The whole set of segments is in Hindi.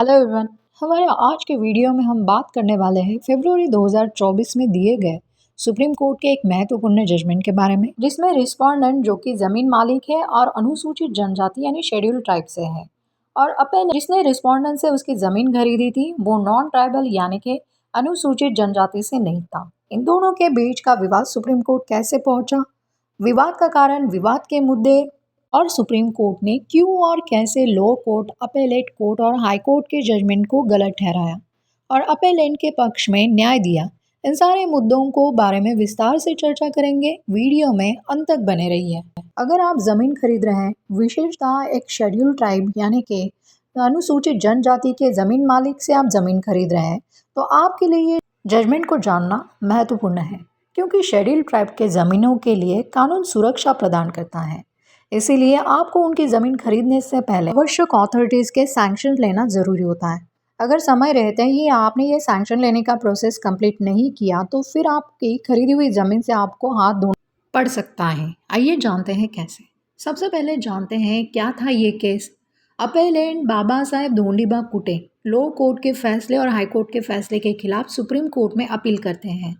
Hello everyone. हमारे आज के वीडियो में हम बात करने वाले हैं फरवरी 2024 में दिए गए सुप्रीम कोर्ट के एक महत्वपूर्ण जजमेंट के बारे में, जिसमें रिस्पोंडेंट जो कि जमीन मालिक है और अनुसूचित जनजाति यानी शेड्यूल ट्राइब से है, और अपने जिसने रिस्पोंडेंट से उसकी जमीन खरीदी थी वो नॉन ट्राइबल यानी कि अनुसूचित जनजाति से नहीं था। इन दोनों के बीच का विवाद सुप्रीम कोर्ट कैसे पहुंचा, विवाद का कारण, विवाद के मुद्दे और सुप्रीम कोर्ट ने क्यों और कैसे लोअर कोर्ट, अपेलेट कोर्ट और हाई कोर्ट के जजमेंट को गलत ठहराया और अपेलेंट के पक्ष में न्याय दिया, इन सारे मुद्दों को बारे में विस्तार से चर्चा करेंगे। वीडियो में अंत तक बने रहिए। अगर आप जमीन खरीद रहे हैं, विशेषतः एक शेड्यूल ट्राइब यानी कि अनुसूचित जनजाति के जमीन मालिक से आप जमीन खरीद रहे हैं, तो आपके लिए जजमेंट को जानना महत्वपूर्ण है, क्योंकि शेड्यूल ट्राइब के जमीनों के लिए कानून सुरक्षा प्रदान करता है। इसीलिए आपको उनकी ज़मीन खरीदने से पहले आवश्यक अथॉरिटीज़ के सैंक्शन लेना ज़रूरी होता है। अगर समय रहते ही आपने ये सैंक्शन लेने का प्रोसेस कंप्लीट नहीं किया तो फिर आपकी खरीदी हुई ज़मीन से आपको हाथ धोना पड़ सकता है। आइए जानते हैं कैसे। सबसे पहले जानते हैं क्या था ये केस। अपेलेंट बाबा साहेब धोंडीबा कुटे लोअर कोर्ट के फैसले और हाई कोर्ट के फैसले के खिलाफ सुप्रीम कोर्ट में अपील करते हैं।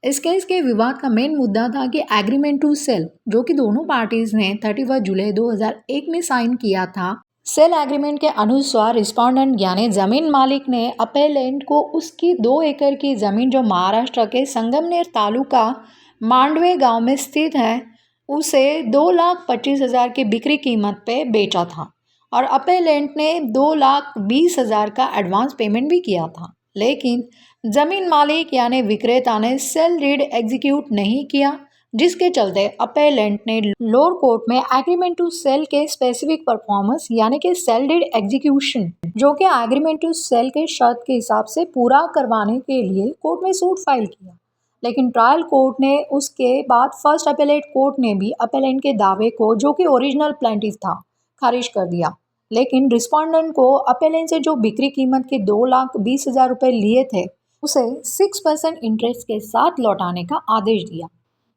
इस केस के विवाद का मेन मुद्दा था कि एग्रीमेंट टू सेल, जो कि दोनों पार्टीज ने 31 जुलाई 2001 में साइन किया था, सेल एग्रीमेंट के अनुसार रिस्पोंडेंट यानी जमीन मालिक ने अपेलेंट को उसकी 2 एकड़ की जमीन जो महाराष्ट्र के संगमनेर तालुका मांडवे गांव में स्थित है, उसे 2,25,000 की बिक्री कीमत पे बेचा था और अपेलेंट ने 2,20,000 का एडवांस पेमेंट भी किया था। लेकिन जमीन मालिक यानी विक्रेता ने सेल डीड एग्जीक्यूट नहीं किया, जिसके चलते अपेलेंट ने लोअर कोर्ट में एग्रीमेंट टू सेल के स्पेसिफिक परफॉर्मेंस यानी कि सेल डीड एग्जीक्यूशन, जो कि एग्रीमेंट टू सेल के शर्त के हिसाब से पूरा करवाने के लिए कोर्ट में सूट फाइल किया। लेकिन ट्रायल कोर्ट ने उसके बाद फर्स्ट अपेलेट कोर्ट ने भी अपेलेंट के दावे को, जो कि ओरिजिनल प्लेंटिफ था, खारिज कर दिया। लेकिन रिस्पोंडेंट को अपेलेंट से जो बिक्री कीमत के 2,20,000 रुपये लिए थे, उसे 6% इंटरेस्ट के साथ लौटाने का आदेश दिया।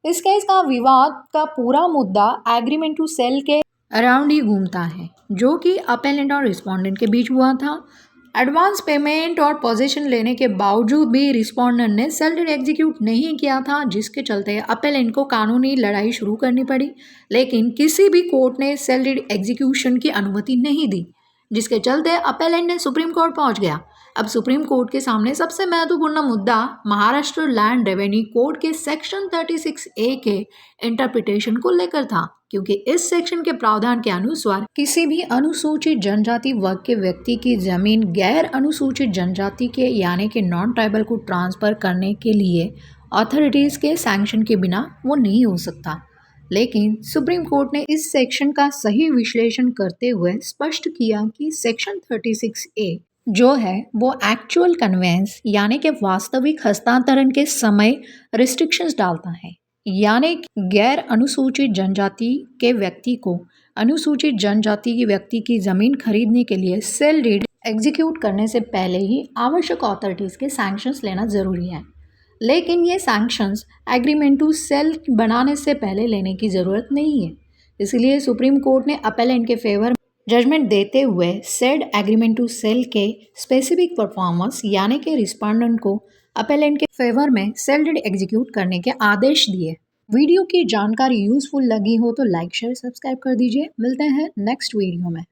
इस केस का विवाद का पूरा मुद्दा एग्रीमेंट टू सेल के अराउंड ही घूमता है, जो कि अपेलेंट और रिस्पोंडेंट के बीच हुआ था। एडवांस पेमेंट और पोजीशन लेने के बावजूद भी रिस्पोंडेंट ने सेल डीड एग्जीक्यूट नहीं किया था, जिसके चलते अपेलेंट को कानूनी लड़ाई शुरू करनी पड़ी। लेकिन किसी भी कोर्ट ने सेल डीड एग्जीक्यूशन की अनुमति नहीं दी, जिसके चलते अपेलेंट ने सुप्रीम कोर्ट पहुंच गया। अब सुप्रीम कोर्ट के सामने सबसे महत्वपूर्ण मुद्दा महाराष्ट्र लैंड रेवेन्यू कोड के सेक्शन 36A के इंटरप्रिटेशन को लेकर था, क्योंकि इस सेक्शन के प्रावधान के अनुसार किसी भी अनुसूचित जनजाति वर्ग के व्यक्ति की जमीन गैर अनुसूचित जनजाति के यानी कि नॉन ट्राइबल को ट्रांसफर करने के लिए अथॉरिटीज के सैंक्शन के बिना वो नहीं हो सकता। लेकिन सुप्रीम कोर्ट ने इस सेक्शन का सही विश्लेषण करते हुए स्पष्ट किया कि सेक्शन 36A जो है वो एक्चुअल कन्वेंस यानी कि वास्तविक हस्तांतरण के समय रिस्ट्रिक्शंस डालता है, यानी गैर अनुसूचित जनजाति के व्यक्ति को अनुसूचित जनजाति के व्यक्ति की जमीन खरीदने के लिए सेल डीड एग्जीक्यूट करने से पहले ही आवश्यक अथॉरिटीज के सैंक्शंस लेना जरूरी है। लेकिन ये सैंक्शंस एग्रीमेंट टू सेल बनाने से पहले लेने की जरूरत नहीं है। इसलिए सुप्रीम कोर्ट ने अपेलेंट के फेवर जजमेंट देते हुए सेड एग्रीमेंट टू सेल के स्पेसिफिक परफॉर्मेंस यानी कि रिस्पोंडेंट को अपेलेंट के फेवर में सेल डीड एग्जीक्यूट करने के आदेश दिए। वीडियो की जानकारी यूजफुल लगी हो तो लाइक, शेयर, सब्सक्राइब कर दीजिए। मिलते हैं नेक्स्ट वीडियो में।